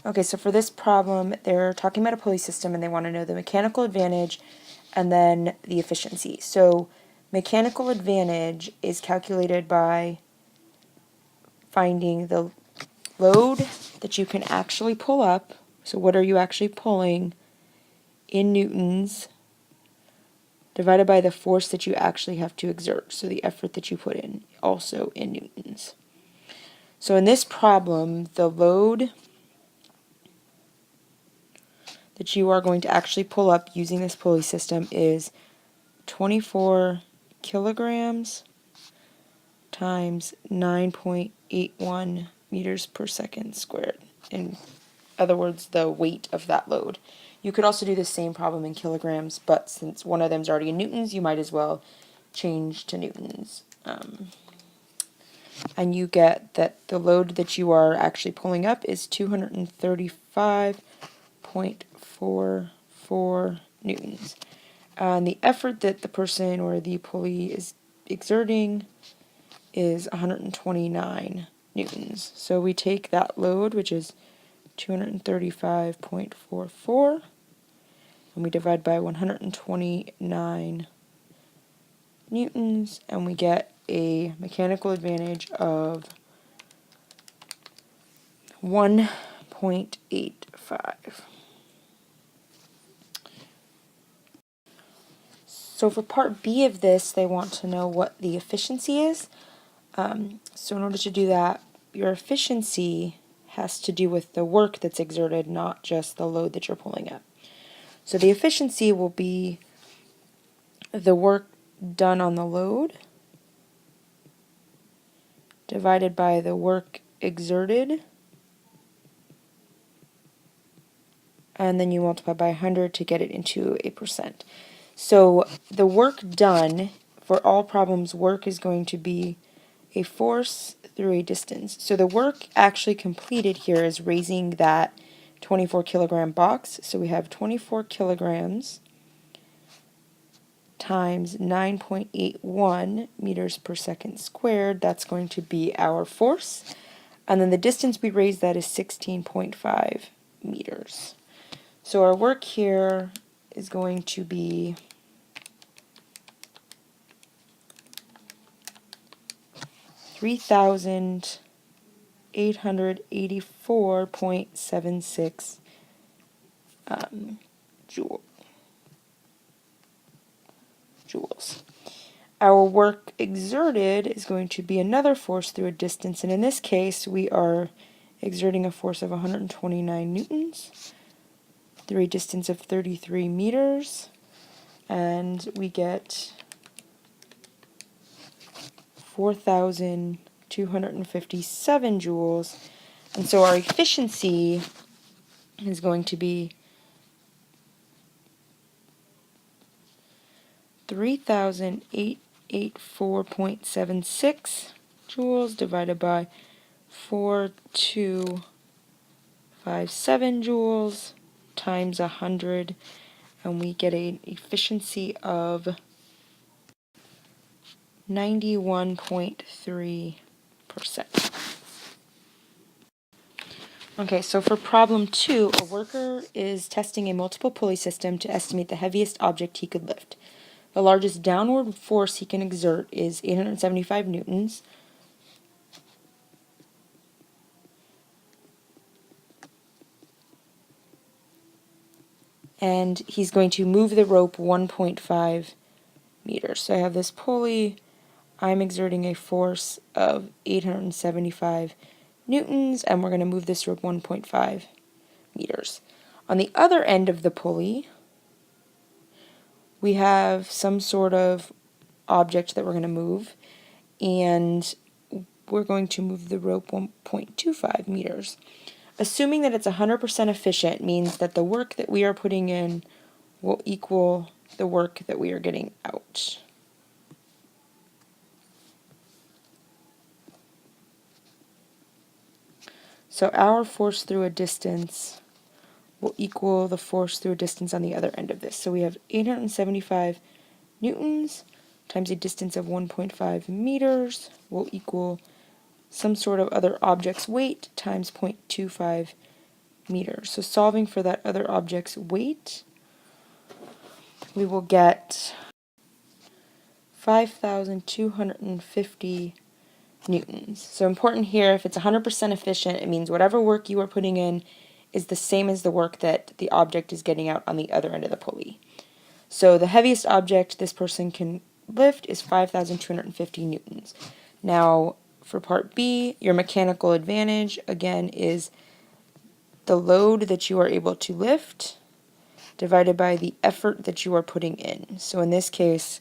Okay, so for this problem, they're talking about a pulley system and they want to know the mechanical advantage and then the efficiency. So mechanical advantage is calculated by finding the load that you can actually pull up. So what are you actually pulling in newtons divided by the force that you actually have to exert. So the effort that you put in also in newtons. So in this problem, the load that you are going to actually pull up using this pulley system is 24 kilograms times 9.81 meters per second squared. In other words, the weight of that load. You could also do the same problem in kilograms, but since one of them is already in newtons, you might as well change to newtons. And you get that the load that you are actually pulling up is 235.44 newtons. And the effort that the person or the pulley is exerting is 129 newtons. So we take that load, which is 235.44, and we divide by 129 newtons, and we get a mechanical advantage of 1.85. So for part B of this, they want to know what the efficiency is. So in order to do that, your efficiency has to do with the work that's exerted, not just the load that you're pulling up. So the efficiency will be the work done on the load divided by the work exerted, and then you multiply by 100 to get it into a percent. So the work done, for all problems, work is going to be a force through a distance. So the work actually completed here is raising that 24 kilogram box. So we have 24 kilograms times 9.81 meters per second squared. That's going to be our force. And then the distance we raised that is 16.5 meters. So our work here is going to be 3,884.76 joules. Our work exerted is going to be another force through a distance, and in this case we are exerting a force of 129 newtons through a distance of 33 meters, and we get 4,257 joules. And so our efficiency is going to be 3,884.76 joules divided by 4,257 joules times 100, and we get an efficiency of 91.3%. Okay, so for problem 2, a worker is testing a multiple pulley system to estimate the heaviest object he could lift. The largest downward force he can exert is 875 newtons. And he's going to move the rope 1.5 meters. So I have this pulley. I'm exerting a force of 875 newtons, and we're going to move this rope 1.5 meters. On the other end of the pulley, we have some sort of object that we're going to move, and we're going to move the rope 1.25 meters. Assuming that it's 100% efficient means that the work that we are putting in will equal the work that we are getting out. So our force through a distance will equal the force through a distance on the other end of this. So we have 875 newtons times a distance of 1.5 meters will equal some sort of other object's weight times 0.25 meters. So solving for that other object's weight, we will get 5,250 newtons. So important here, if it's 100% efficient, it means whatever work you are putting in is the same as the work that the object is getting out on the other end of the pulley. So the heaviest object this person can lift is 5,250 newtons. Now, for part B, your mechanical advantage, again, is the load that you are able to lift divided by the effort that you are putting in. So in this case,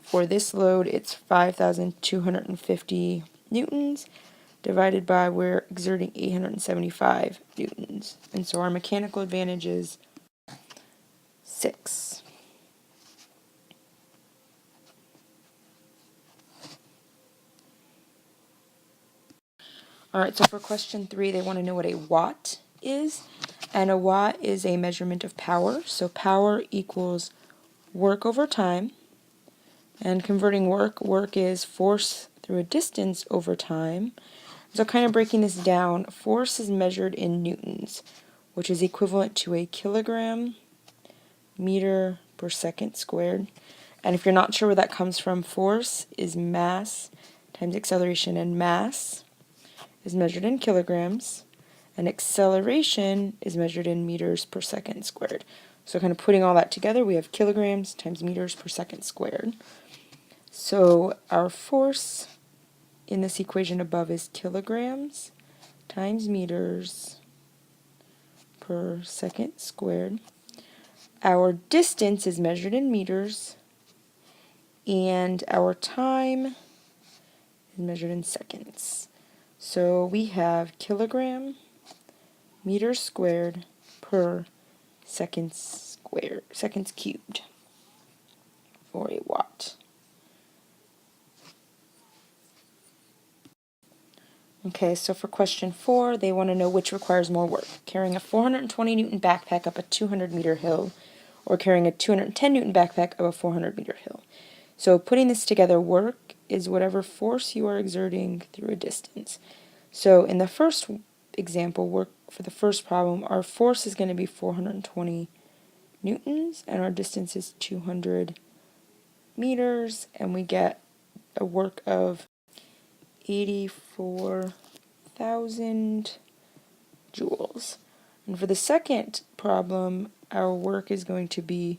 for this load, it's 5,250 newtons divided by we're exerting 875 newtons. And so our mechanical advantage is 6. Alright, so for question 3, they want to know what a watt is. And a watt is a measurement of power. So power equals work over time. And converting work is force through a distance over time. So kind of breaking this down, force is measured in newtons, which is equivalent to a kilogram meter per second squared. And if you're not sure where that comes from, force is mass times acceleration, and mass is measured in kilograms, and acceleration is measured in meters per second squared. So kind of putting all that together, we have kilograms times meters per second squared. So our force in this equation above is kilograms times meters per second squared. Our distance is measured in meters, and our time is measured in seconds. So we have kilogram meters squared per seconds cubed, or a watt. Okay, so for question 4, they want to know which requires more work, carrying a 420 Newton backpack up a 200 meter hill, or carrying a 210 Newton backpack up a 400 meter hill. So putting this together, work is whatever force you are exerting through a distance. So in the first example, work for the first problem, our force is going to be 420 newtons, and our distance is 200 meters, and we get a work of 84,000 joules. And for the second problem, our work is going to be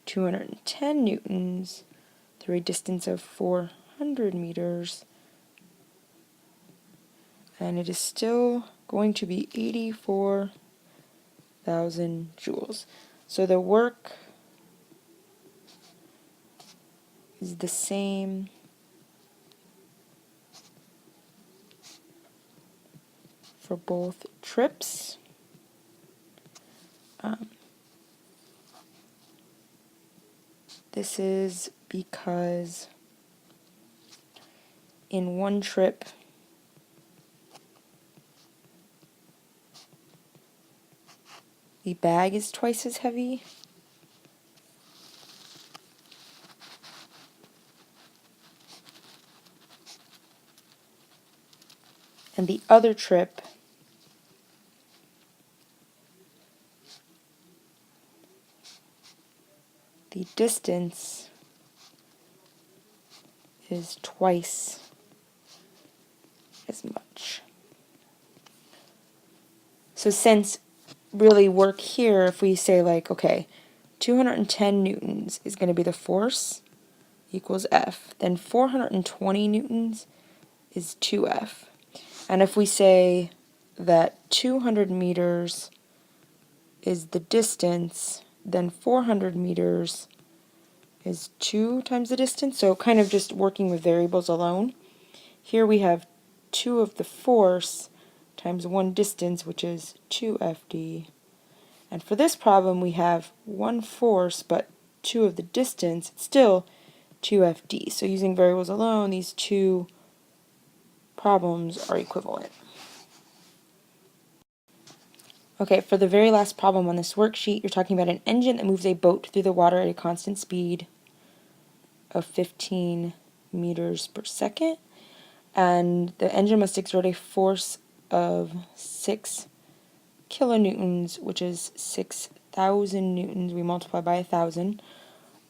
210 newtons through a distance of 400 meters, and it is still going to be 84,000 joules. So the work is the same for both trips. This is because in one trip, the bag is twice as heavy. And the other trip, the distance is twice as much. So since really work here, if we say like, okay, 210 newtons is going to be the force equals F, then 420 newtons is 2F. And if we say that 200 meters is the distance, then 400 meters is 2 times the distance. So kind of just working with variables alone. Here we have 2 of the force times 1 distance, which is 2FD. And for this problem, we have 1 force, but 2 of the distance. It's still 2FD. So using variables alone, these two problems are equivalent. Okay, for the very last problem on this worksheet, you're talking about an engine that moves a boat through the water at a constant speed of 15 meters per second. And the engine must exert a force of 6 kilonewtons, which is 6,000 newtons. We multiply by 1,000.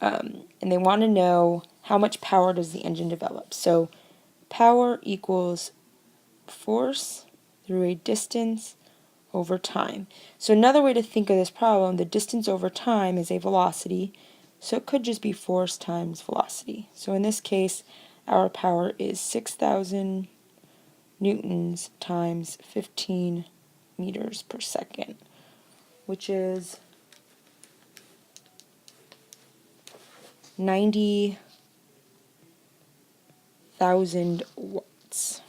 And they want to know how much power does the engine develop. So power equals force through a distance over time. So another way to think of this problem, the distance over time is a velocity. So it could just be force times velocity. So in this case, our power is 6,000 newtons times 15 meters per second, which is 90,000 watts,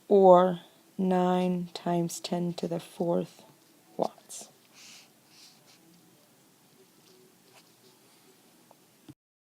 or 9 times 10 to the fourth